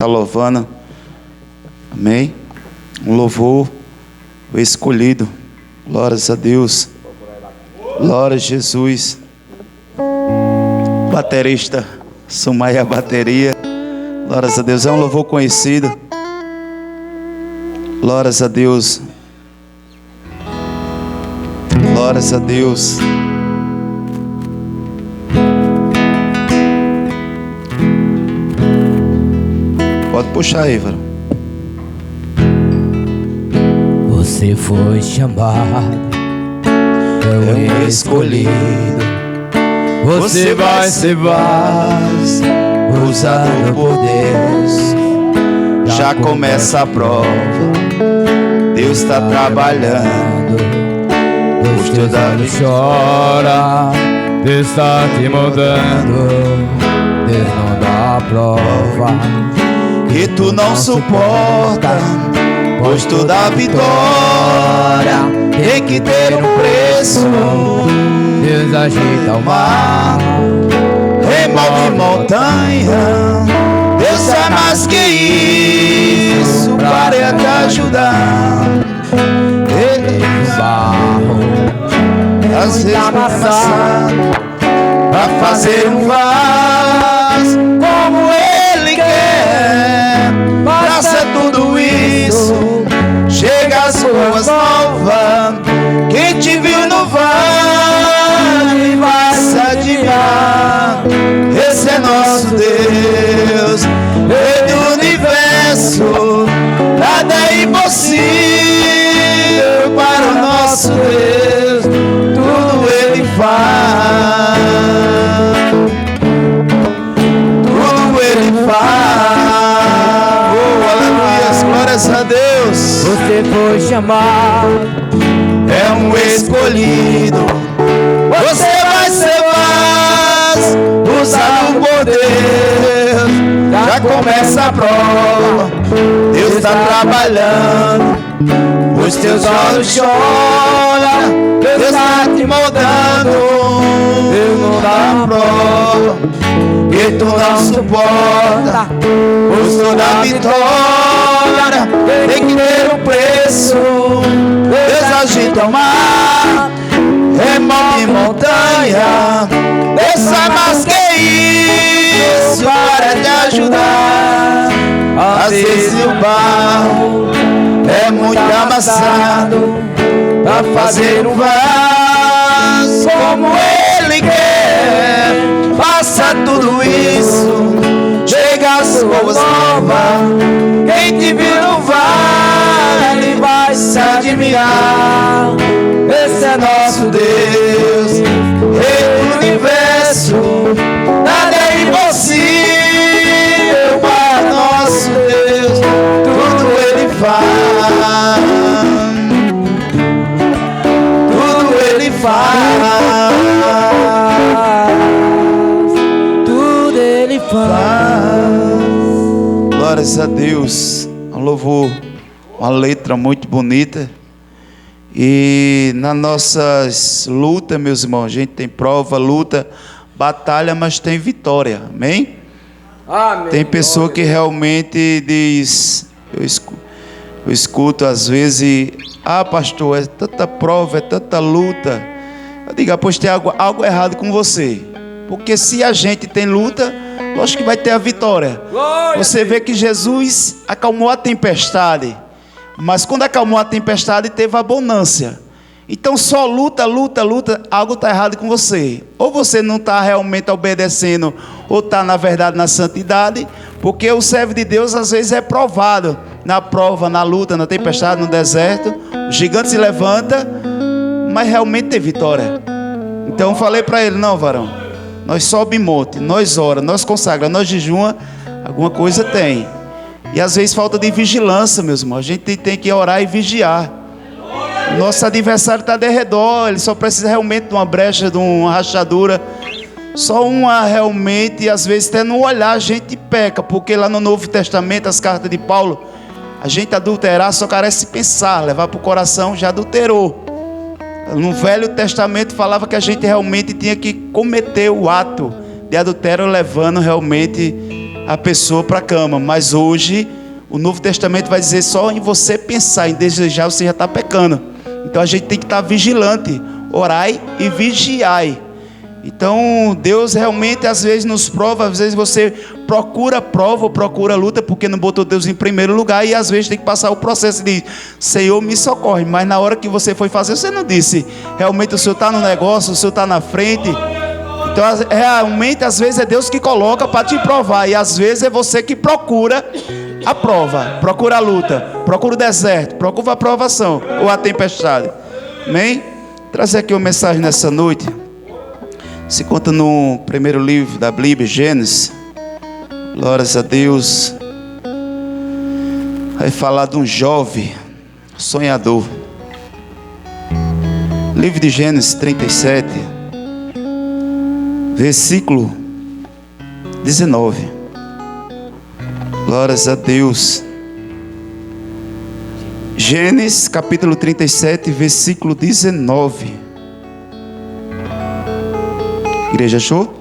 Está louvando, amém? Um louvor, o escolhido, glórias a Deus, glória a Jesus. Baterista, Sumaia bateria, glórias a Deus, é um louvor conhecido, glórias a Deus, glórias a Deus. Pode puxar aí, varão. Você foi chamado, é o escolhido. Você vai ser vaso, usado por Deus. Já começa a prova, Deus está trabalhando. Os teus olhos choram, Deus está te mudando. Deus não dá prova Que tu não suporta, pois toda vitória tem que ter um preço. Deus agita o mar, Remove montanha, Deus é mais que isso para te ajudar. Ele o barro às vezes amassado pra fazer um vaso como Ele quer. Passa tudo isso, chega as ruas novas. Quem te viu no vale vai se admirar. Esse é nosso Deus, Rei do universo. Nada é impossível para o nosso Deus, tudo Ele faz, tudo Ele faz. Oh, aleluia, glórias a Deus. você foi chamado, É um escolhido, você vai ser mais usado por Deus. Já começa a prova, Deus está trabalhando. Os teus olhos choram, Deus está te moldando. Deus não dá prova que tu não suporta, pois toda vitória tem que ter um preço. Deus agita o mar, remove montanha. Deus é mais que isso para te ajudar. Às vezes o barro é muito amassado para fazer um vaso como Ele quer. Passa tudo isso, chega as ruas novas. Quem te viu no vale vai se admirar. Esse é nosso Deus, Rei do universo. Nada é impossível para nosso Deus, tudo Ele faz, tudo Ele faz, tudo Ele faz. Glórias a Deus. Um louvor, uma letra muito bonita. E nas nossas lutas, meus irmãos, a gente tem prova, luta, batalha, mas tem vitória, amém? Amém. Tem pessoa que realmente diz, eu escuto às vezes, pastor, é tanta prova, é tanta luta. Eu digo, pois tem algo errado com você. Porque se a gente tem luta, lógico que vai ter a vitória. Você vê que Jesus acalmou a tempestade, mas quando acalmou a tempestade teve abundância. Então só luta, algo está errado com você. Ou você não está realmente obedecendo, ou está na verdade na santidade. Porque o servo de Deus às vezes é provado na prova, na luta, na tempestade, no deserto. O gigante se levanta, mas realmente tem vitória. Então eu falei para ele, não, varão, nós sobe monte, nós ora, nós consagra, nós jejuma, alguma coisa tem. E às vezes falta de vigilância, meus irmãos. A gente tem que orar e vigiar. Nosso adversário está de redor, ele só precisa realmente de uma brecha, de uma rachadura. Só uma realmente, e às vezes até no olhar a gente peca. Porque lá no Novo Testamento, as cartas de Paulo, a gente adulterar só carece pensar, levar para o coração já adulterou. No Velho Testamento falava que a gente realmente tinha que cometer o ato de adultério, levando realmente a pessoa para a cama. Mas hoje o Novo Testamento vai dizer só em você pensar, em desejar, você já está pecando. Então a gente tem que estar vigilante, orai e vigiai. Então Deus realmente às vezes nos prova, às vezes você procura prova ou procura luta porque não botou Deus em primeiro lugar, e às vezes tem que passar o processo de Senhor me socorre, mas na hora que você foi fazer, você não disse, realmente o Senhor está no negócio, o Senhor está na frente. Então realmente às vezes é Deus que coloca para te provar, e às vezes é você que procura a prova, procura a luta, procura o deserto, procura a provação ou a tempestade. Amém? Trazer aqui uma mensagem nessa noite. Se conta no primeiro livro da Bíblia, Gênesis. Glórias a Deus. Vai falar de um jovem sonhador. Livro de Gênesis 37, versículo 19. Glórias a Deus. Gênesis capítulo 37, versículo 19. Igreja, achou?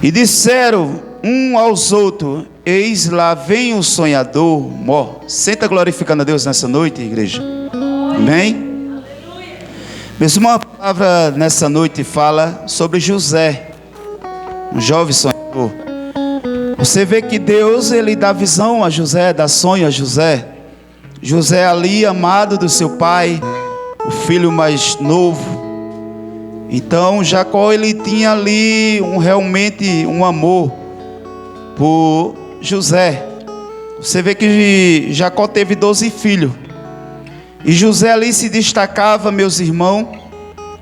E disseram um aos outros: eis lá vem o sonhador mor. Senta glorificando a Deus nessa noite, igreja. Amém? Mesmo uma palavra nessa noite fala sobre José, um jovem sonhador. Você vê que Deus, ele dá visão a José, dá sonho a José. José ali, amado do seu pai, o filho mais novo. Então Jacó, ele tinha ali realmente um amor por José. Você vê que Jacó teve 12 filhos. E José ali se destacava, meus irmãos.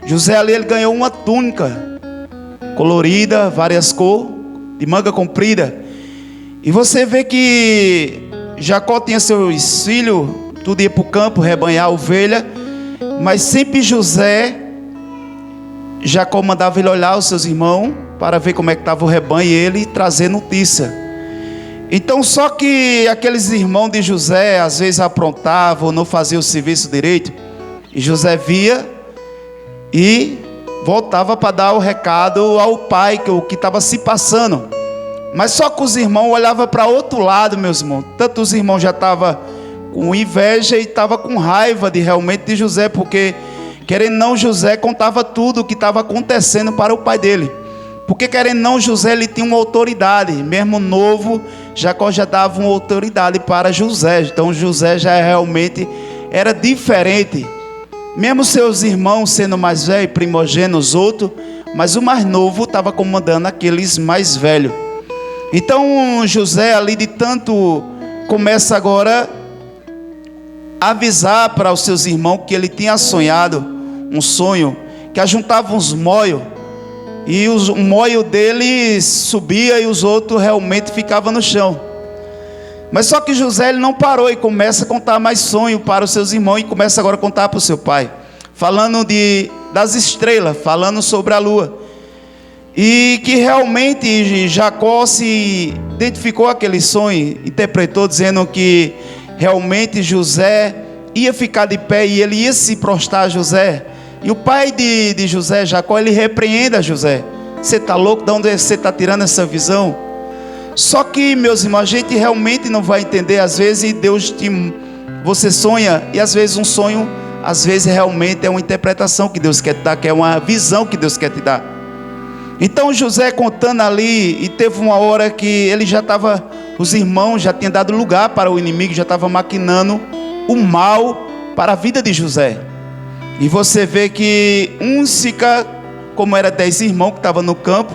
José ali, ele ganhou uma túnica colorida, várias cores, de manga comprida. E você vê que Jacó tinha seus filhos, tudo ia para o campo, rebanhar ovelha. Mas sempre Jacó mandava ele olhar os seus irmãos para ver como é que estava o rebanho e ele trazer notícia. Então só que aqueles irmãos de José às vezes aprontavam, não faziam o serviço direito, e José via e voltava para dar o recado ao pai que o que estava se passando. Mas só que os irmãos olhavam para outro lado, meus irmãos. Tanto os irmãos já estavam com inveja e estavam com raiva realmente de José, porque querendo ou não, José contava tudo o que estava acontecendo para o pai dele. Porque querendo ou não, José, ele tinha uma autoridade. Mesmo novo, Jacó já dava uma autoridade para José. Então José já realmente era diferente. Mesmo seus irmãos sendo mais velhos, primogênitos, outros, mas o mais novo estava comandando aqueles mais velhos. Então José ali de tanto começa agora a avisar para os seus irmãos que ele tinha sonhado um sonho, que ajuntava uns moios, e o moio dele subia e os outros realmente ficavam no chão. Mas só que José, ele não parou e começa a contar mais sonho para os seus irmãos, e começa agora a contar para o seu pai, falando das estrelas, falando sobre a lua, e que realmente Jacó se identificou aquele sonho, interpretou dizendo que realmente José ia ficar de pé e ele ia se prostrar a José. E o pai de José, Jacó, ele repreende a José: você está louco? De onde você está tirando essa visão? Só que, meus irmãos, a gente realmente não vai entender. Às vezes você sonha, e às vezes um sonho, às vezes realmente é uma interpretação que Deus quer te dar, que é uma visão que Deus quer te dar. Então José contando ali, e teve uma hora que ele já estava, os irmãos já tinham dado lugar para o inimigo, já estava maquinando o mal para a vida de José. E você vê que um fica, como era 10 irmãos que estavam no campo,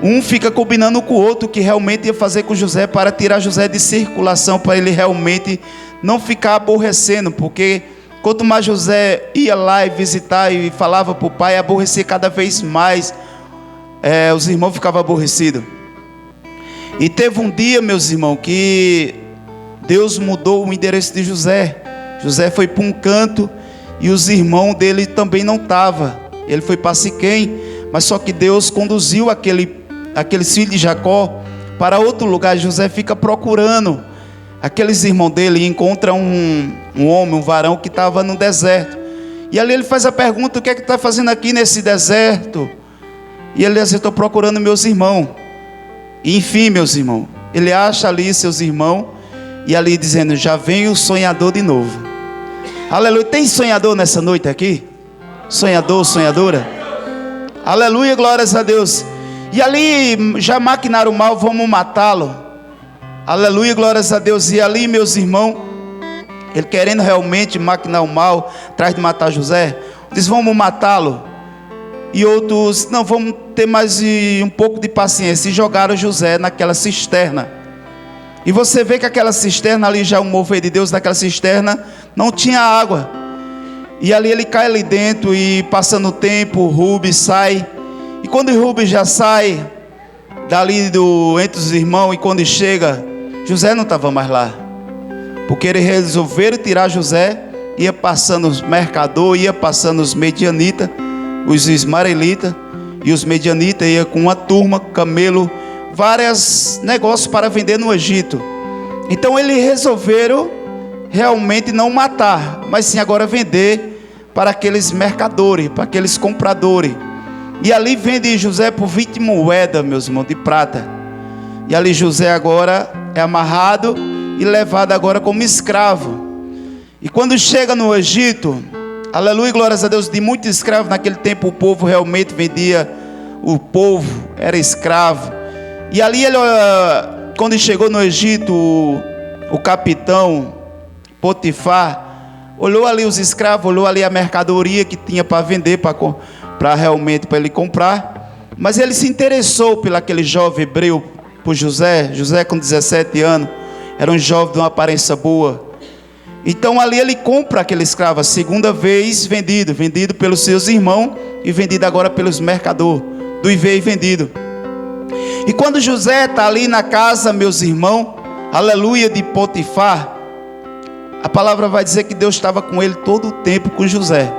um fica combinando com o outro que realmente ia fazer com José para tirar José de circulação, para ele realmente não ficar aborrecendo, porque quanto mais José ia lá e visitar e falava para o pai, aborrecia cada vez mais. Os irmãos ficavam aborrecidos. E teve um dia, meus irmãos, que Deus mudou o endereço de José. José foi para um canto e os irmãos dele também não estavam. Ele foi para Siquém, mas só que Deus conduziu aqueles filhos de Jacó para outro lugar. José fica procurando aqueles irmãos dele e encontra um homem, um varão que estava no deserto. E ali ele faz a pergunta: o que é que está fazendo aqui nesse deserto? E ele diz: eu estou procurando meus irmãos. Enfim, meus irmãos, ele acha ali seus irmãos e ali dizendo: já vem o sonhador de novo. Aleluia. Tem sonhador nessa noite aqui? Sonhador, sonhadora? Aleluia, glórias a Deus. E ali já maquinaram o mal, vamos matá-lo. Aleluia, glórias a Deus. E ali, meus irmãos, ele querendo realmente maquinar o mal, atrás de matar José, diz: vamos matá-lo. E outros: não, vamos ter mais um pouco de paciência. E jogaram José naquela cisterna. E você vê que aquela cisterna ali, já o mover de Deus naquela cisterna, não tinha água. E ali ele cai ali dentro, e passando o tempo, Rubens sai. E quando Rubens já sai dali entre os irmãos, e quando chega, José não estava mais lá. Porque eles resolveram tirar José. Ia passando os mercadores, ia passando os medianitas, os ismaelitas. E os medianitas iam com uma turma, camelo, vários negócios para vender no Egito. Então eles resolveram realmente não matar, mas sim agora vender para aqueles mercadores, para aqueles compradores. E ali vende José por 20 moedas, meus irmãos, de prata. E ali José agora é amarrado e levado agora como escravo. E quando chega no Egito, aleluia, glórias a Deus, de muitos escravos naquele tempo, o povo realmente vendia, o povo era escravo. E ali ele, quando chegou no Egito, o capitão Potifar olhou ali os escravos, olhou ali a mercadoria que tinha para vender, para realmente para ele comprar. Mas ele se interessou pelo aquele jovem hebreu, por José. José com 17 anos, era um jovem de uma aparência boa. Então ali ele compra aquele escravo, a segunda vez vendido pelos seus irmãos e vendido agora pelos mercadores, do e vendido. E quando José está ali na casa, meus irmãos, aleluia, de Potifar, a palavra vai dizer que Deus estava com ele todo o tempo, com José.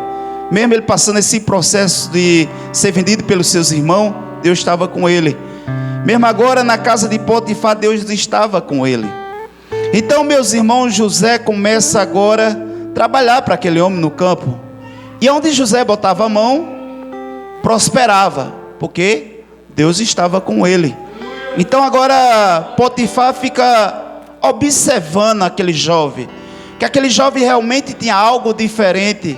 Mesmo ele passando esse processo de ser vendido pelos seus irmãos, Deus estava com ele. Mesmo agora na casa de Potifar, Deus estava com ele. Então, meus irmãos, José começa agora a trabalhar para aquele homem no campo. E onde José botava a mão, prosperava, porque Deus estava com ele. Então agora Potifar fica observando aquele jovem, que aquele jovem realmente tinha algo diferente,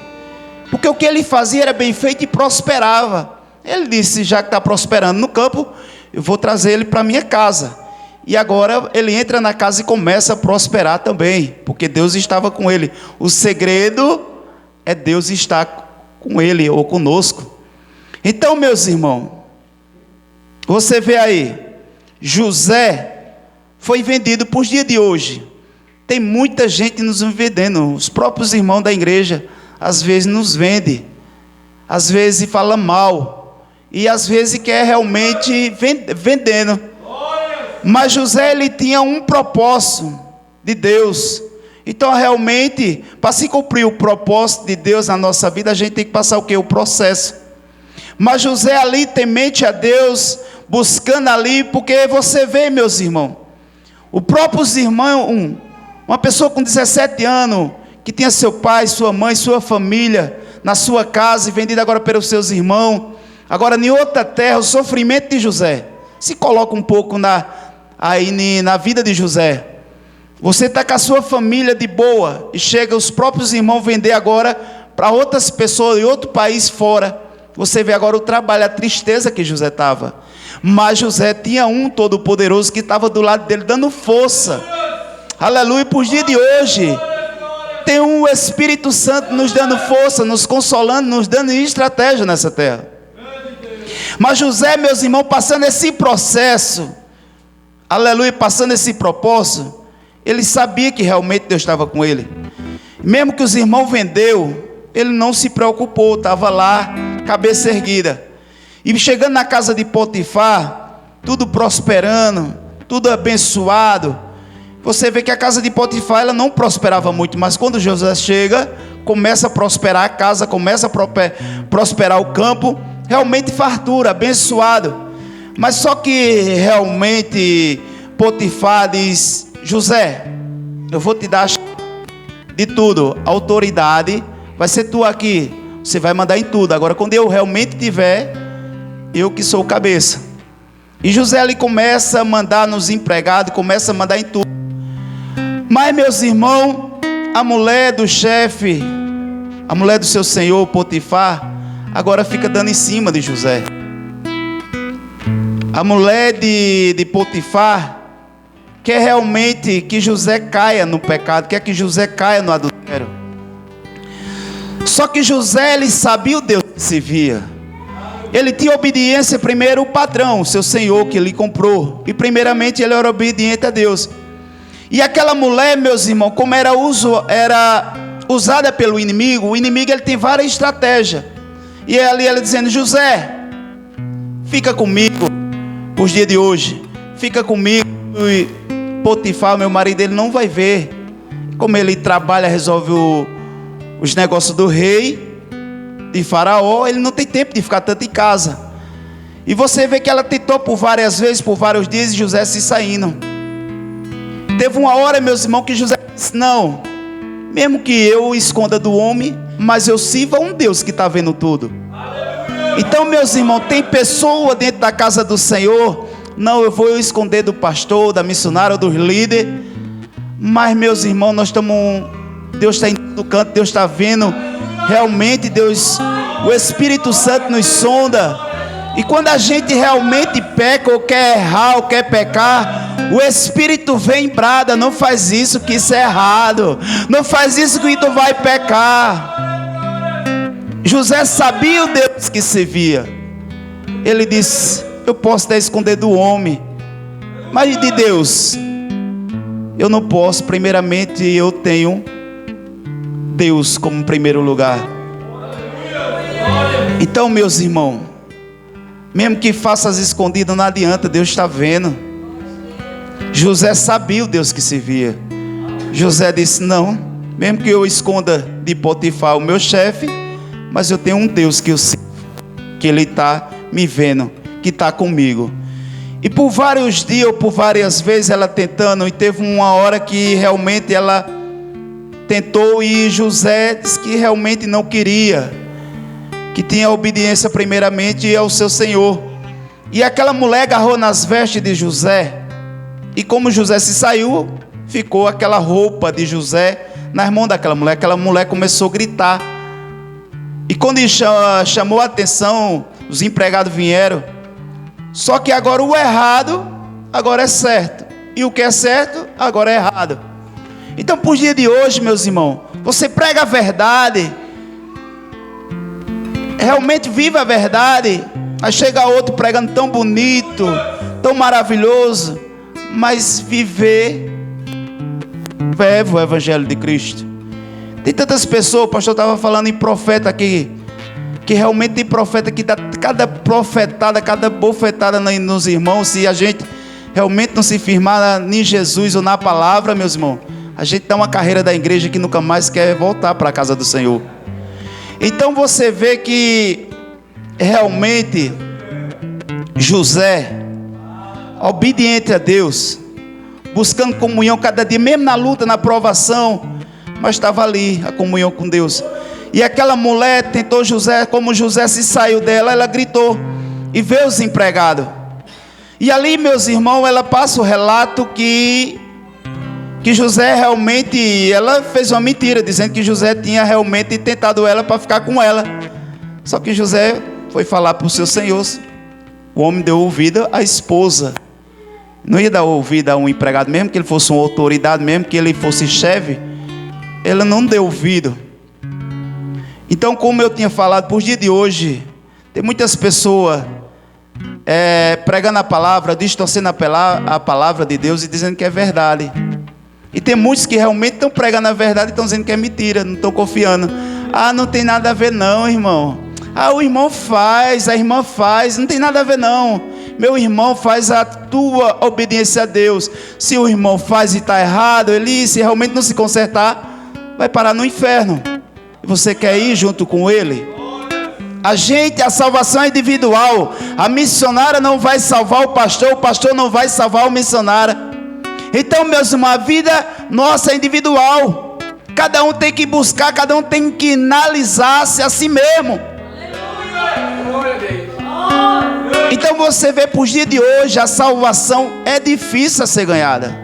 porque o que ele fazia era bem feito e prosperava. Ele disse: já que está prosperando no campo, eu vou trazer ele para minha casa. E agora ele entra na casa e começa a prosperar também, porque Deus estava com ele. O segredo é Deus estar com ele ou conosco. Então, meus irmãos, você vê aí, José foi vendido para os dias de hoje. Tem muita gente nos vendendo. Os próprios irmãos da igreja às vezes nos vendem, às vezes fala mal, e às vezes quer realmente vendendo. Mas José, ele tinha um propósito de Deus. Então realmente, para se cumprir o propósito de Deus na nossa vida, a gente tem que passar o quê? O processo. Mas José ali, temente a Deus, buscando ali, porque você vê, meus irmãos, o próprio irmão, uma pessoa com 17 anos, que tinha seu pai, sua mãe, sua família, na sua casa, e vendida agora pelos seus irmãos, agora em outra terra, o sofrimento de José, se coloca um pouco na vida de José. Você está com a sua família de boa, e chega os próprios irmãos vender agora para outras pessoas em outro país fora. Você vê agora o trabalho, a tristeza que José estava. Mas José tinha um todo-poderoso que estava do lado dele, dando força. Aleluia, por dia de hoje tem um Espírito Santo nos dando força, nos consolando, nos dando estratégia nessa terra. Mas José, meus irmãos, passando esse processo, aleluia, passando esse propósito, ele sabia que realmente Deus estava com ele. Mesmo que os irmãos vendeu, ele não se preocupou, estava lá, cabeça erguida. E chegando na casa de Potifar, tudo prosperando, tudo abençoado. Você vê que a casa de Potifar, ela não prosperava muito, mas quando José chega, começa a prosperar a casa, começa a prosperar o campo, realmente fartura, abençoado. Mas só que realmente Potifar diz: José, eu vou te dar de tudo, a autoridade vai ser tua aqui, você vai mandar em tudo. Agora quando eu realmente tiver, eu que sou o cabeça. E José ele começa a mandar nos empregados, começa a mandar em tudo. Mas, meus irmãos, a mulher do chefe, a mulher do seu senhor Potifar, agora fica dando em cima de José. A mulher de Potifar quer realmente que José caia no pecado, quer que José caia no adultério. Só que José, ele sabia o Deus que servia. Ele tinha obediência primeiro ao patrão, seu senhor que lhe comprou. E primeiramente ele era obediente a Deus. E aquela mulher, meus irmãos, como era usada pelo inimigo, o inimigo ele tem várias estratégias. E ali ela dizendo: José, fica comigo os dias de hoje. Fica comigo. E Potifar, meu marido, ele não vai ver. Como ele trabalha, resolve os negócios do rei de Faraó, ele não tem tempo de ficar tanto em casa. E você vê que ela tentou por várias vezes, por vários dias, e José se saindo. Teve uma hora, meus irmãos, que José disse: não, mesmo que eu esconda do homem, mas eu sirvo a um Deus que está vendo tudo. Então, meus irmãos, tem pessoa dentro da casa do Senhor. Não, eu vou esconder do pastor, da missionária, dos líderes. Mas, meus irmãos, Deus está em todo canto, Deus está vendo. Realmente, Deus, o Espírito Santo nos sonda. E quando a gente realmente peca, ou quer errar, ou quer pecar, o Espírito vem e brada: não faz isso, que isso é errado. Não faz isso, que tu vai pecar. José sabia o Deus que servia. Ele disse: eu posso até esconder do homem, mas de Deus eu não posso. Primeiramente eu tenho Deus como primeiro lugar. Então, meus irmãos, mesmo que faça as escondidas, não adianta, Deus está vendo. José sabia o Deus que servia. José disse: não, mesmo que eu esconda de Potifar, o meu chefe, mas eu tenho um Deus que eu sirvo, que Ele está me vendo, que está comigo. E por vários dias, ou por várias vezes, ela tentando, e teve uma hora que realmente ela tentou, e José disse que realmente não queria, que tinha obediência primeiramente ao seu senhor. E aquela mulher agarrou nas vestes de José, e como José se saiu, ficou aquela roupa de José nas mãos daquela mulher. Aquela mulher começou a gritar, e quando chamou a atenção, os empregados vieram. Só que agora o errado agora é certo, e o que é certo agora é errado. Então, por dia de hoje, meus irmãos, você prega a verdade, realmente vive a verdade. Aí chega outro pregando tão bonito, tão maravilhoso, mas viver o Evangelho de Cristo. Tem tantas pessoas, o pastor estava falando em profeta aqui, que realmente tem profeta que dá cada profetada, cada bofetada nos irmãos. Se a gente realmente não se firmar em Jesus ou na palavra, meus irmãos, a gente dá uma carreira da igreja que nunca mais quer voltar para a casa do Senhor. Então você vê que realmente José, obediente a Deus, buscando comunhão cada dia, mesmo na luta, na provação, mas estava ali a comunhão com Deus. E aquela mulher tentou José, como José se saiu dela, ela gritou e veio os empregados. E ali, meus irmãos, ela passa o relato que José realmente, ela fez uma mentira, dizendo que José tinha realmente tentado ela para ficar com ela. Só que José foi falar para o seu senhor. O homem deu ouvido à esposa. Não ia dar ouvido a um empregado, mesmo que ele fosse uma autoridade, mesmo que ele fosse chefe. Ela não deu ouvido. Então, como eu tinha falado, por dia de hoje, tem muitas pessoas pregando a palavra, distorcendo a palavra de Deus e dizendo que é verdade. E tem muitos que realmente estão pregando a verdade e estão dizendo que é mentira, não estão confiando. Ah, não tem nada a ver não, irmão. Ah, o irmão faz, a irmã faz, não tem nada a ver não. Meu irmão faz a tua obediência a Deus. Se o irmão faz e está errado, ele, se realmente não se consertar, vai parar no inferno. E você quer ir junto com ele? A salvação é individual. A missionária não vai salvar o pastor não vai salvar o missionário. Então, meus irmãos, a vida nossa é individual. Cada um tem que buscar, cada um tem que analisar-se a si mesmo. Glória a Deus. Então você vê para os dias de hoje, a salvação é difícil a ser ganhada.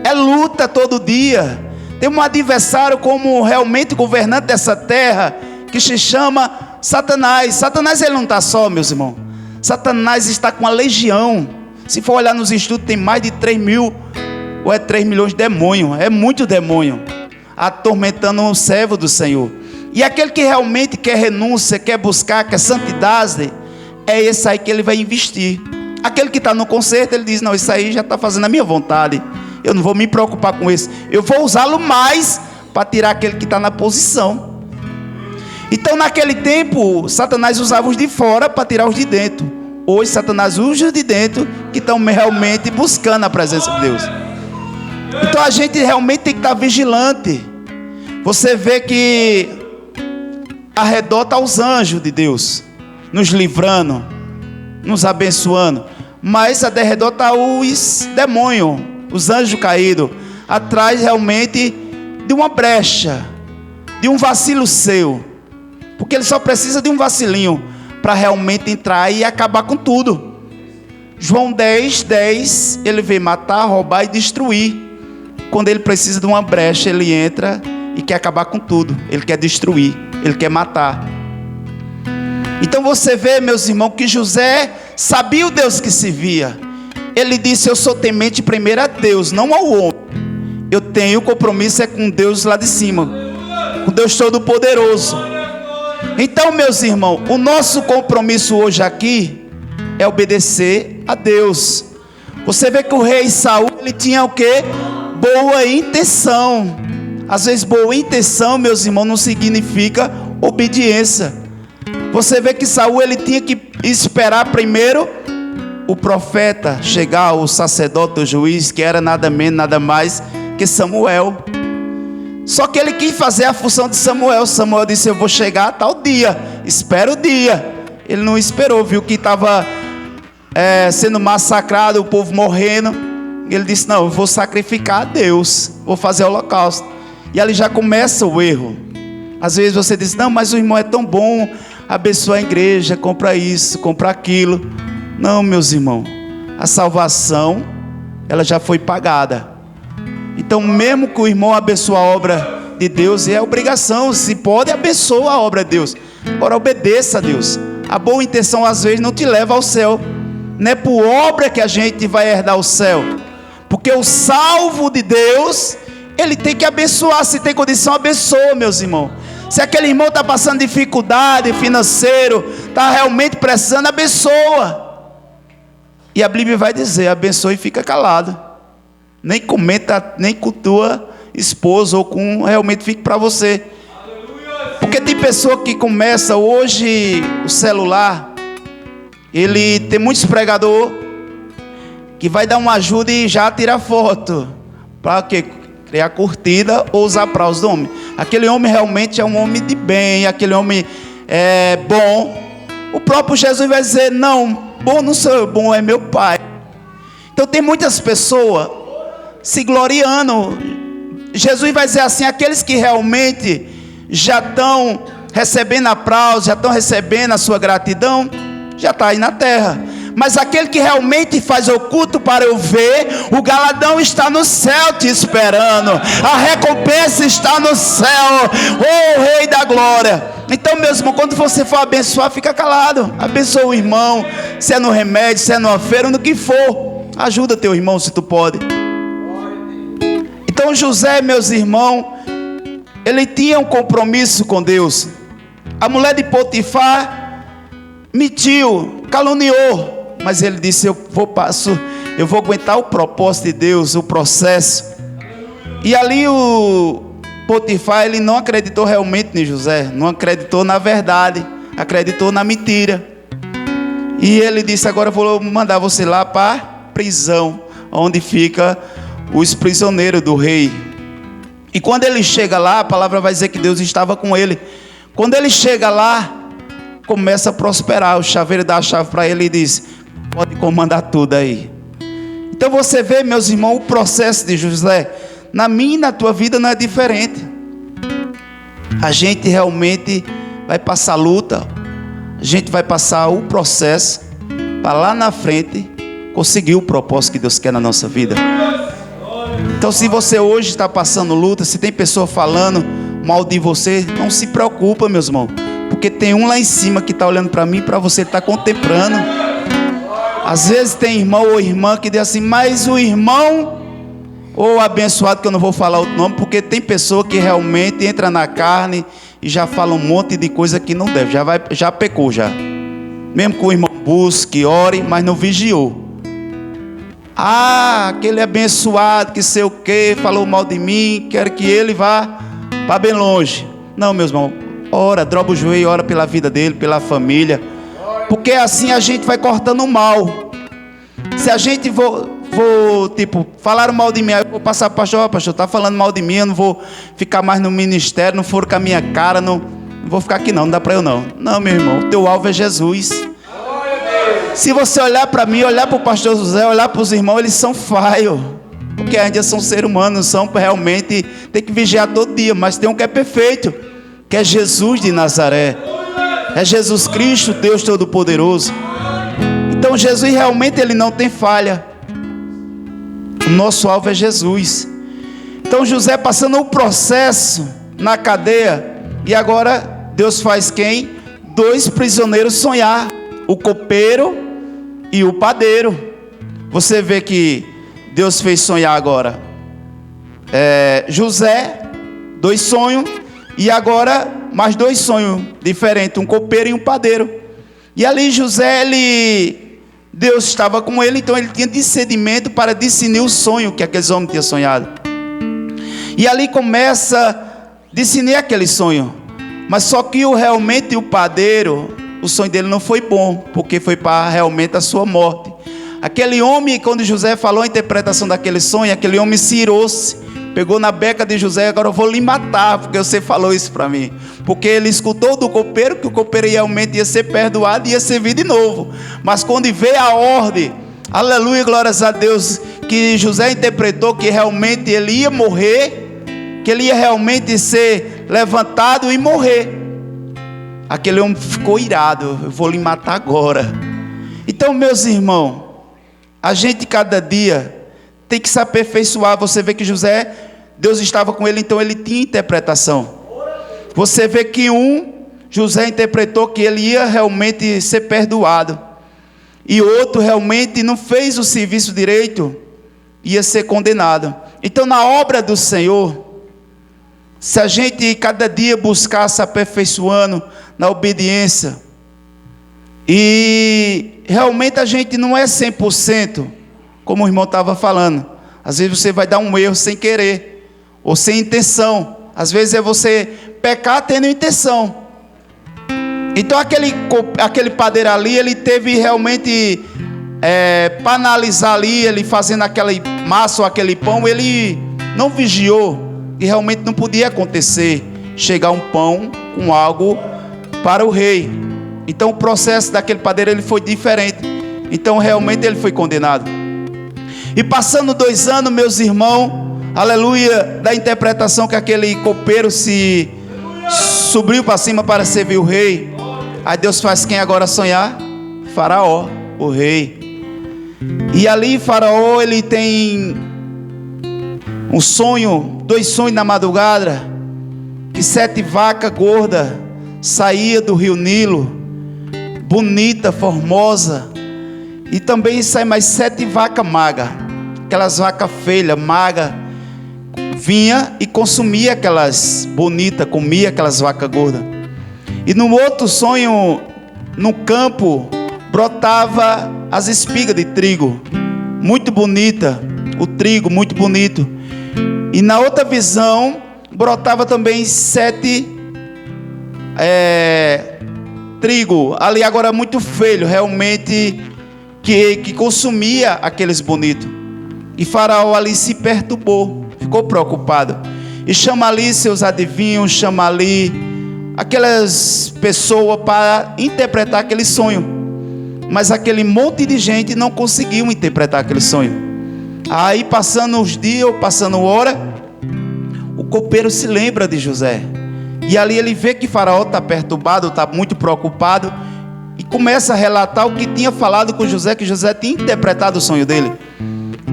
É luta todo dia. Tem um adversário como realmente governante dessa terra, que se chama Satanás. Satanás ele não está só, meus irmãos. Satanás está com uma legião. Se for olhar nos estudos, tem mais de 3 mil ou 3 milhões de demônios. É muito demônio atormentando o servo do Senhor. E aquele que realmente quer renúncia, quer buscar, quer santidade, é esse aí que ele vai investir. Aquele que está no concerto, ele diz, não, isso aí já está fazendo a minha vontade, eu não vou me preocupar com isso, eu vou usá-lo mais para tirar aquele que está na posição. Então naquele tempo, Satanás usava os de fora para tirar os de dentro. Hoje Satanás usa os de dentro, que estão realmente buscando a presença de Deus. Então a gente realmente tem que estar vigilante. Você vê que ao redor está os anjos de Deus, nos livrando, nos abençoando, mas ao redor está os demônios, os anjos caídos, atrás realmente de uma brecha, de um vacilo seu, porque ele só precisa de um vacilinho para realmente entrar e acabar com tudo. João 10:10, ele veio matar, roubar e destruir. Quando ele precisa de uma brecha, ele entra e quer acabar com tudo, ele quer destruir, ele quer matar. Então você vê, meus irmãos, que José sabia o Deus que se via. Ele disse, eu sou temente primeiro a Deus, não ao homem. Eu tenho compromisso com Deus lá de cima, com Deus Todo-Poderoso. Então, meus irmãos, o nosso compromisso hoje aqui é obedecer a Deus. Você vê que o rei Saul, ele tinha o quê? Boa intenção. Às vezes boa intenção, meus irmãos, não significa obediência. Você vê que Saul, ele tinha que esperar primeiro o profeta chegar, o sacerdote, o juiz, que era nada menos, nada mais que Samuel. Só que ele quis fazer a função de Samuel. Samuel disse, eu vou chegar a tal dia, espera o dia. Ele não esperou, viu que estava sendo massacrado, o povo morrendo. Ele disse, não, eu vou sacrificar a Deus, vou fazer holocausto. E ali já começa o erro. Às vezes você diz, não, mas o irmão é tão bom, abençoa a igreja, compra isso, compra aquilo. Não, meus irmãos, a salvação, ela já foi pagada. Então mesmo que o irmão abençoe a obra de Deus, é obrigação, se pode, abençoa a obra de Deus. Agora obedeça a Deus. A boa intenção às vezes não te leva ao céu. Não é por obra que a gente vai herdar o céu. Porque o salvo de Deus, ele tem que abençoar. Se tem condição, abençoa, meus irmãos. Se aquele irmão está passando dificuldade financeira, está realmente precisando, abençoa. E a Bíblia vai dizer, abençoa e fica calado. Nem comenta, nem com tua esposa, ou com, realmente fique para você. Porque tem pessoa que começa hoje, o celular, ele tem muitos pregadores que vai dar uma ajuda e já tira foto. Para quê? Criar curtida ou usar aplausos do homem. Aquele homem realmente é um homem de bem, aquele homem é bom. O próprio Jesus vai dizer, não, bom não sou eu, bom é meu Pai. Então tem muitas pessoas se gloriando. Jesus vai dizer assim, aqueles que realmente já estão recebendo aplausos, já estão recebendo a sua gratidão, já está aí na terra. Mas aquele que realmente faz o culto para eu ver, o galadão está no céu te esperando, a recompensa está no céu, oh Rei da Glória. Então, meus irmãos, quando você for abençoar, fica calado, abençoa o irmão, se é no remédio, se é numa feira, no que for, ajuda teu irmão se tu pode. Então José, meus irmãos, ele tinha um compromisso com Deus. A mulher de Potifar mentiu, caluniou, mas ele disse, eu vou aguentar o propósito de Deus, o processo. E ali o Potifar, ele não acreditou realmente em José, não acreditou na verdade, acreditou na mentira. E ele disse, agora eu vou mandar você lá para a prisão, onde fica os prisioneiros do rei. E quando ele chega lá, a palavra vai dizer que Deus estava com ele. Quando ele chega lá, começa a prosperar. O chaveiro dá a chave para ele e diz, pode comandar tudo aí. Então você vê, meus irmãos, o processo de José. Na minha e na tua vida não é diferente. A gente realmente vai passar luta, a gente vai passar o processo, para lá na frente conseguir o propósito que Deus quer na nossa vida. Então, se você hoje está passando luta, se tem pessoa falando mal de você, não se preocupa, meus irmãos, porque tem um lá em cima que está olhando para mim, para você estar contemplando. Às vezes tem irmão ou irmã que diz assim, mas o irmão ou abençoado, que eu não vou falar outro nome, porque tem pessoa que realmente entra na carne e já fala um monte de coisa que não deve, já pecou já. Mesmo que o irmão busque, ore, mas não vigiou. Ah, aquele abençoado que sei o que, falou mal de mim, quero que ele vá para bem longe. Não, meus irmãos, ora, dobra o joelho, ora pela vida dele, pela família, porque assim a gente vai cortando o mal. Se a gente tipo, falaram mal de mim, aí eu vou passar para o pastor, tá falando mal de mim, eu não vou ficar mais no ministério, não for com a minha cara, não vou ficar aqui não dá para eu não. Não, meu irmão, o teu alvo é Jesus. Se você olhar para mim, olhar para o pastor José, olhar para os irmãos, eles são falhos, porque ainda são seres humanos, são realmente, tem que vigiar todo dia, mas tem um que é perfeito, que é Jesus de Nazaré, é Jesus Cristo, Deus Todo-Poderoso. Então Jesus realmente ele não tem falha. O nosso alvo é Jesus. Então José passando o processo na cadeia, e agora Deus faz quem? 2 prisioneiros sonhar, o copeiro e o padeiro. Você vê que Deus fez sonhar agora José, 2 sonhos, e agora mais 2 sonhos diferentes, um copeiro e um padeiro. E ali José, Deus estava com ele, então ele tinha discernimento para discernir o sonho que aqueles homens tinham sonhado. E ali começa a discernir aquele sonho. Mas só que realmente o padeiro, o sonho dele não foi bom, porque foi para realmente a sua morte. Aquele homem, quando José falou a interpretação daquele sonho, aquele homem se irou-se, pegou na beca de José, agora eu vou lhe matar, porque você falou isso para mim. Porque ele escutou do copeiro, que o copeiro realmente ia ser perdoado e ia servir de novo. Mas quando veio a ordem, aleluia, glórias a Deus, que José interpretou que realmente ele ia morrer, que ele ia realmente ser levantado e morrer. Aquele homem ficou irado, eu vou lhe matar agora. Então, meus irmãos, a gente cada dia tem que se aperfeiçoar. Você vê que José, Deus estava com ele, então ele tinha interpretação. Você vê que José interpretou que ele ia realmente ser perdoado, e outro realmente não fez o serviço direito, ia ser condenado. Então na obra do Senhor, se a gente cada dia buscar se aperfeiçoando na obediência, e realmente a gente não é 100%, como o irmão estava falando. Às vezes você vai dar um erro sem querer, ou sem intenção. Às vezes é você pecar tendo intenção. Então aquele padeiro ali, ele teve realmente para analisar ali, ele fazendo aquela massa ou aquele pão, ele não vigiou, e realmente não podia acontecer chegar um pão com algo para o rei. Então o processo daquele padeiro ele foi diferente. Então realmente ele foi condenado. E passando 2 anos, meus irmãos, aleluia, da interpretação que aquele copeiro se subiu para cima para servir o rei. Aí Deus faz quem agora sonhar? Faraó, o rei. E ali Faraó, ele tem um sonho, 2 sonhos na madrugada, que 7 vacas gordas saía do rio Nilo, bonita, formosa, e também sai mais 7 vacas magras, aquelas vacas feias, magras, vinha e consumia aquelas bonitas, comia aquelas vacas gordas. E no outro sonho, no campo, brotava as espigas de trigo, muito bonita, o trigo muito bonito. E na outra visão, brotava também 7 trigo, ali agora muito feio, realmente, que consumia aqueles bonitos. E Faraó ali se perturbou, ficou preocupado, e chama ali seus adivinhos, chama ali aquelas pessoas para interpretar aquele sonho. Mas aquele monte de gente não conseguiu interpretar aquele sonho. Aí passando os dias, ou passando hora, o copeiro se lembra de José. E ali ele vê que Faraó está perturbado, está muito preocupado. e começa a relatar o que tinha falado com José, que José tinha interpretado o sonho dele.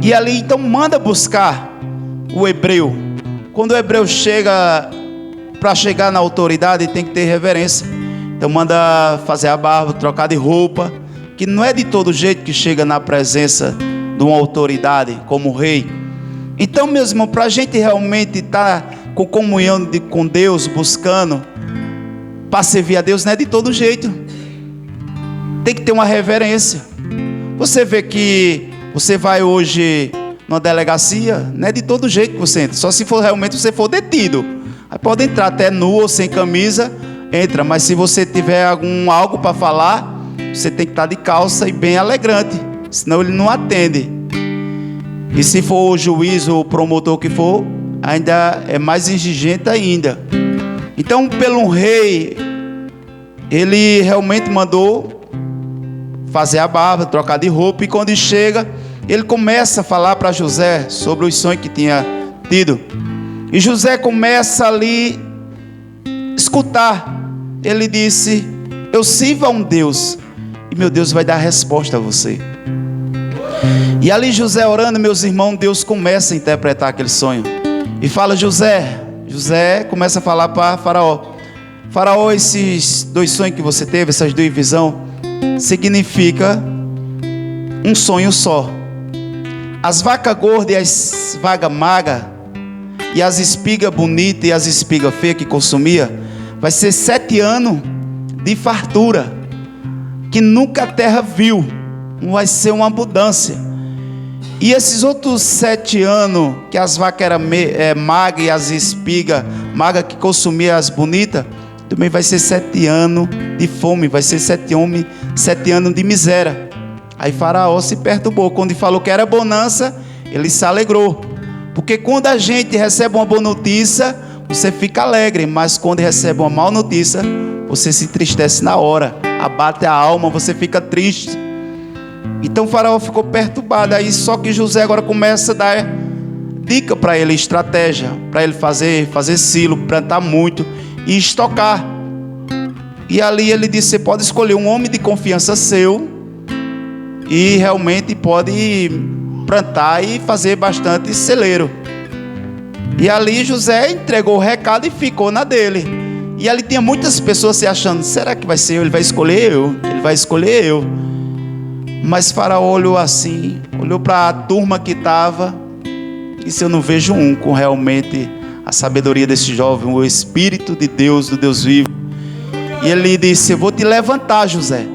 E ali então manda buscar o hebreu. Quando o hebreu chega, para chegar na autoridade tem que ter reverência. Então manda fazer a barba, trocar de roupa, que não é de todo jeito que chega na presença de uma autoridade como o rei. Então, meus irmãos, para a gente realmente estar com comunhão com Deus, buscando para servir a Deus, não é de todo jeito. Tem que ter uma reverência. Você vê que você vai hoje numa delegacia, não é de todo jeito que você entra, só se for realmente você for detido. Aí pode entrar até nu ou sem camisa, entra, mas se você tiver algo para falar, você tem que estar de calça e bem alegrante, senão ele não atende. E se for o juiz ou o promotor que for, ainda é mais exigente ainda. Então, pelo rei, ele realmente mandou fazer a barba, trocar de roupa, e quando chega, ele começa a falar para José sobre os sonhos que tinha tido. E José começa ali escutar. Ele disse: eu sirvo a um Deus, e meu Deus vai dar resposta a você. E ali José orando, meus irmãos, Deus começa a interpretar aquele sonho. E fala: José começa a falar para Faraó: Faraó, esses 2 sonhos que você teve, essas 2 visões, significa um sonho só. As vacas gordas e as vacas magras, e as espigas bonitas e as espigas feias que consumia, vai ser 7 anos de fartura, que nunca a terra viu. Vai ser uma abundância. E esses outros 7 anos, que as vacas eram magras e as espigas magras que consumia as bonitas, também vai ser 7 anos de fome, vai ser 7 anos de miséria. Aí Faraó se perturbou. Quando ele falou que era bonança, ele se alegrou. Porque quando a gente recebe uma boa notícia, você fica alegre. Mas quando recebe uma má notícia, você se entristece na hora. Abate a alma, você fica triste. Então Faraó ficou perturbado. Aí só que José agora começa a dar dica para ele, estratégia, para ele fazer silo, plantar muito e estocar. E ali ele disse: você pode escolher um homem de confiança seu, e realmente pode plantar e fazer bastante celeiro. E ali José entregou o recado e ficou na dele. E ali tinha muitas pessoas se achando: será que vai ser eu? Ele vai escolher eu? Ele vai escolher eu? Mas Faraó olhou assim, olhou para a turma que estava, e disse: eu não vejo um com realmente a sabedoria desse jovem, o Espírito de Deus, do Deus vivo. E ele disse: eu vou te levantar, José,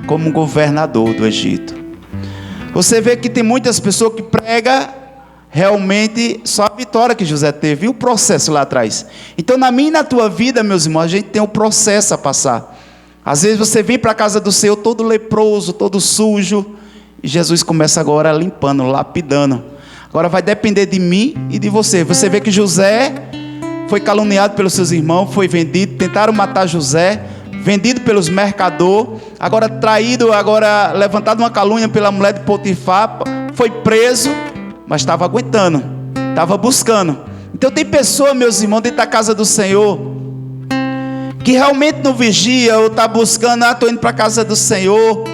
como governador do Egito. Você vê que tem muitas pessoas que pregam realmente só a vitória que José teve, e o processo lá atrás. Então na minha e na tua vida, meus irmãos, a gente tem um processo a passar. Às vezes você vem para a casa do Senhor todo leproso, todo sujo, e Jesus começa agora limpando, lapidando. Agora vai depender de mim e de você. Você vê que José foi caluniado pelos seus irmãos, foi vendido, tentaram matar José, vendido pelos mercadores, agora traído, agora levantado uma calúnia pela mulher de Potifar, foi preso, mas estava aguentando, estava buscando. Então tem pessoa, meus irmãos, dentro da casa do Senhor, que realmente não vigia, ou está buscando: estou indo para a casa do Senhor,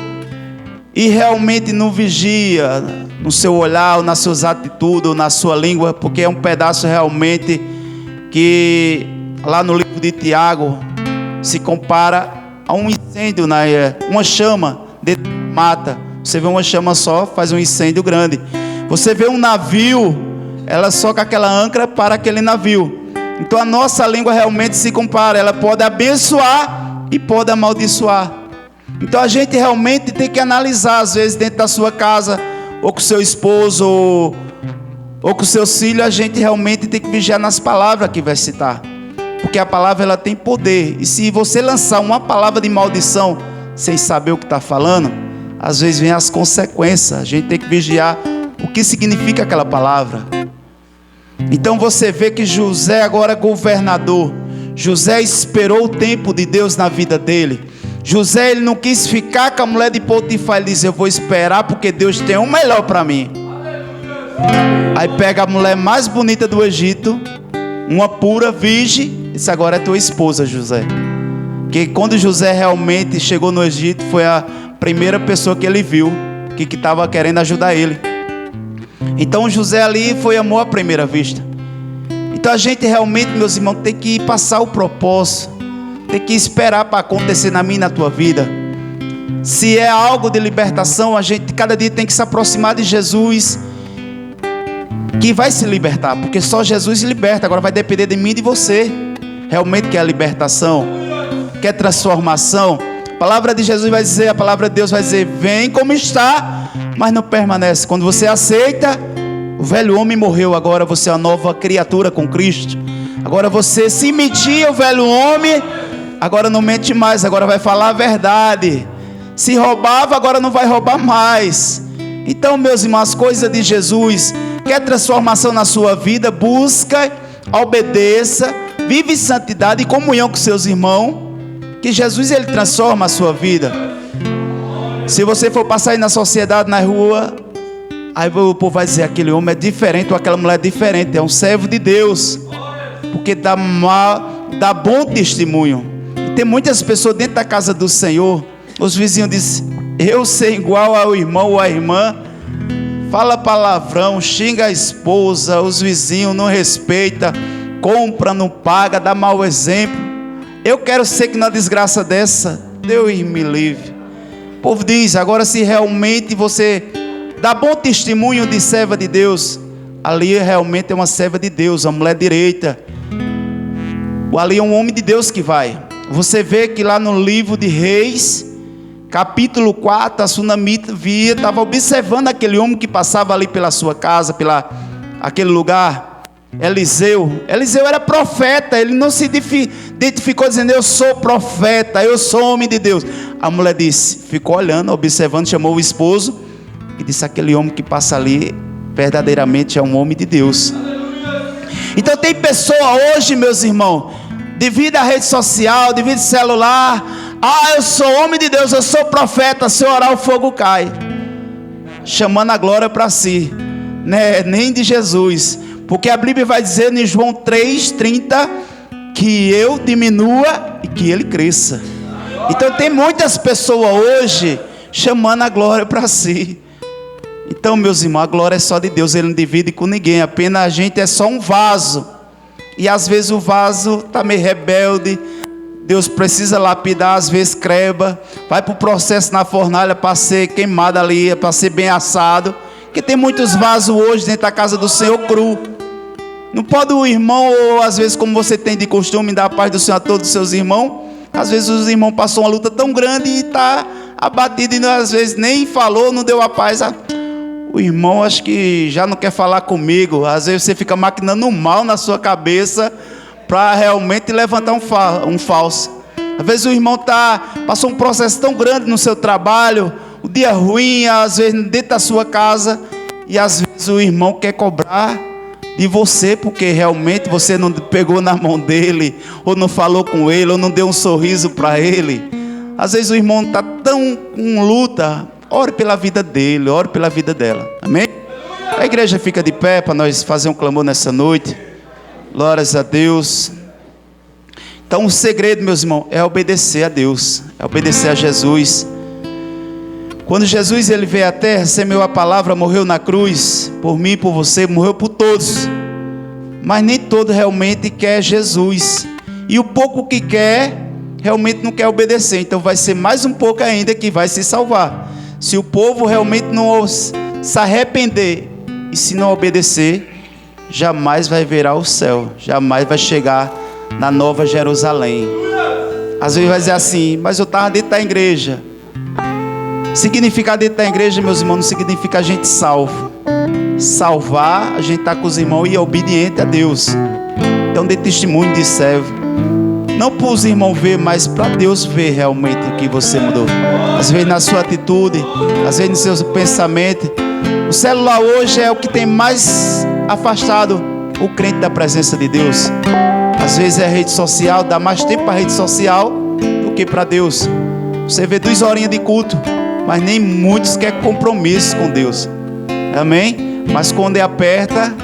e realmente não vigia no seu olhar, ou nas suas atitudes, ou na sua língua, porque é um pedaço realmente que lá no livro de Tiago se compara a um incêndio, uma chama dentro da mata. Você vê uma chama só, faz um incêndio grande. Você vê um navio, ela soca aquela âncora para aquele navio. Então a nossa língua realmente se compara, ela pode abençoar e pode amaldiçoar. Então a gente realmente tem que analisar, às vezes dentro da sua casa, ou com seu esposo, ou com seus filhos, a gente realmente tem que vigiar nas palavras que vai citar. Porque a palavra ela tem poder, e se você lançar uma palavra de maldição sem saber o que está falando, às vezes vem as consequências. A gente tem que vigiar o que significa aquela palavra. Então você vê que José agora é governador. José esperou o tempo de Deus na vida dele. José, ele não quis ficar com a mulher de Potifar. Ele disse: eu vou esperar porque Deus tem um melhor para mim. Aí pega a mulher mais bonita do Egito, uma pura virgem, e disse: agora é tua esposa, José. Que quando José realmente chegou no Egito, foi a primeira pessoa que ele viu que estava querendo ajudar ele. Então José ali foi amor à primeira vista. Então a gente realmente, meus irmãos, tem que passar o propósito, tem que esperar para acontecer na minha e na tua vida. Se é algo de libertação, a gente cada dia tem que se aproximar de Jesus, que vai se libertar, porque só Jesus liberta. Agora vai depender de mim e de você. Realmente quer a libertação, quer transformação. A palavra de Jesus vai dizer, a palavra de Deus vai dizer: vem como está, mas não permanece. Quando você aceita, o velho homem morreu, agora você é uma nova criatura com Cristo. Agora você, se mentia o velho homem, agora não mente mais, agora vai falar a verdade. Se roubava, agora não vai roubar mais. Então, meus irmãos, as coisas de Jesus, quer transformação na sua vida, busca, obedeça, vive em santidade e comunhão com seus irmãos, que Jesus, ele transforma a sua vida. Se você for passar aí na sociedade, na rua, aí o povo vai dizer: aquele homem é diferente, ou aquela mulher é diferente, é um servo de Deus, porque dá bom testemunho. E tem muitas pessoas dentro da casa do Senhor, os vizinhos dizem: eu ser igual ao irmão ou à irmã, fala palavrão, xinga a esposa, os vizinhos não respeita, compra, não paga, dá mau exemplo. Eu quero ser que na desgraça dessa, Deus me livre. O povo diz: agora se realmente você dá bom testemunho de serva de Deus, ali realmente é uma serva de Deus, uma mulher direita. Ali é um homem de Deus que vai. Você vê que lá no livro de Reis, capítulo 4, a sunamita estava observando aquele homem que passava ali pela sua casa, aquele lugar. Eliseu era profeta, ele não se identificou dizendo: eu sou profeta, eu sou homem de Deus. A mulher disse, ficou olhando, observando, chamou o esposo e disse: aquele homem que passa ali verdadeiramente é um homem de Deus. Então tem pessoa hoje, meus irmãos, devido à rede social, devido ao celular: eu sou homem de Deus, eu sou profeta, se eu orar o fogo cai, chamando a glória para si, né? Nem de Jesus, porque a Bíblia vai dizer em João 3,30 que eu diminua e que ele cresça. Então tem muitas pessoas hoje chamando a glória para si. Então, meus irmãos, a glória é só de Deus, ele não divide com ninguém, apenas a gente é só um vaso, e às vezes o vaso está meio rebelde, Deus precisa lapidar, às vezes creba, vai para o processo na fornalha para ser queimado ali, para ser bem assado, porque tem muitos vasos hoje dentro da casa do Senhor cru. Não pode o irmão, ou às vezes como você tem de costume, dar a paz do Senhor a todos os seus irmãos, às vezes os irmãos passam uma luta tão grande e está abatido, e às vezes nem falou, não deu a paz. O irmão acho que já não quer falar comigo. Às vezes você fica maquinando um mal na sua cabeça para realmente levantar um falso. Às vezes o irmão passou um processo tão grande no seu trabalho, o dia ruim, às vezes dentro da sua casa, e às vezes o irmão quer cobrar de você, porque realmente você não pegou na mão dele, ou não falou com ele, ou não deu um sorriso para ele. Às vezes o irmão está tão com luta. Ore pela vida dele, ore pela vida dela. Amém? A igreja fica de pé para nós fazer um clamor nessa noite. Glórias a Deus. Então o segredo, meus irmãos, é obedecer a Deus, é obedecer a Jesus. Quando Jesus ele veio à terra, semeou a palavra, morreu na cruz, por mim, por você, morreu por todos. Mas nem todo realmente quer Jesus. E o pouco que quer, realmente não quer obedecer. Então vai ser mais um pouco ainda que vai se salvar. Se o povo realmente não se arrepender e se não obedecer, jamais vai ver ao céu, jamais vai chegar na Nova Jerusalém. Às vezes vai dizer assim: mas eu estava dentro da igreja. Significar dentro da igreja, meus irmãos, não significa a gente salvo. Salvar, a gente está com os irmãos e é obediente a Deus. Então dê testemunho de servo. Não para os irmãos ver, mas para Deus ver realmente o que você mudou. Às vezes na sua atitude, às vezes no seu pensamento. O celular hoje é o que tem mais afastado o crente da presença de Deus. Às vezes é a rede social, dá mais tempo para a rede social do que para Deus. Você vê 2 horinhas de culto, mas nem muitos querem compromisso com Deus. Amém? Mas quando aperta,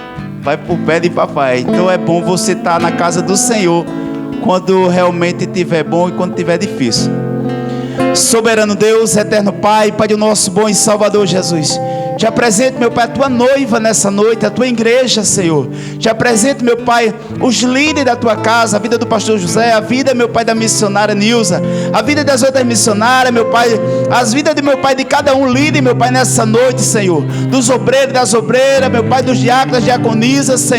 vai para o pé de papai. Então é bom você estar na casa do Senhor, quando realmente estiver bom e quando estiver difícil. Soberano Deus, eterno Pai, Pai do nosso bom e Salvador Jesus, te apresento, meu Pai, a tua noiva nessa noite, a tua igreja, Senhor. Te apresento, meu Pai, os líderes da tua casa, a vida do pastor José, a vida, meu Pai, da missionária Nilza, a vida das outras missionárias, meu Pai, as vidas de meu Pai, de cada um líder, meu Pai, nessa noite, Senhor, dos obreiros, das obreiras, meu Pai, dos diáconos, das diaconisas, Senhor.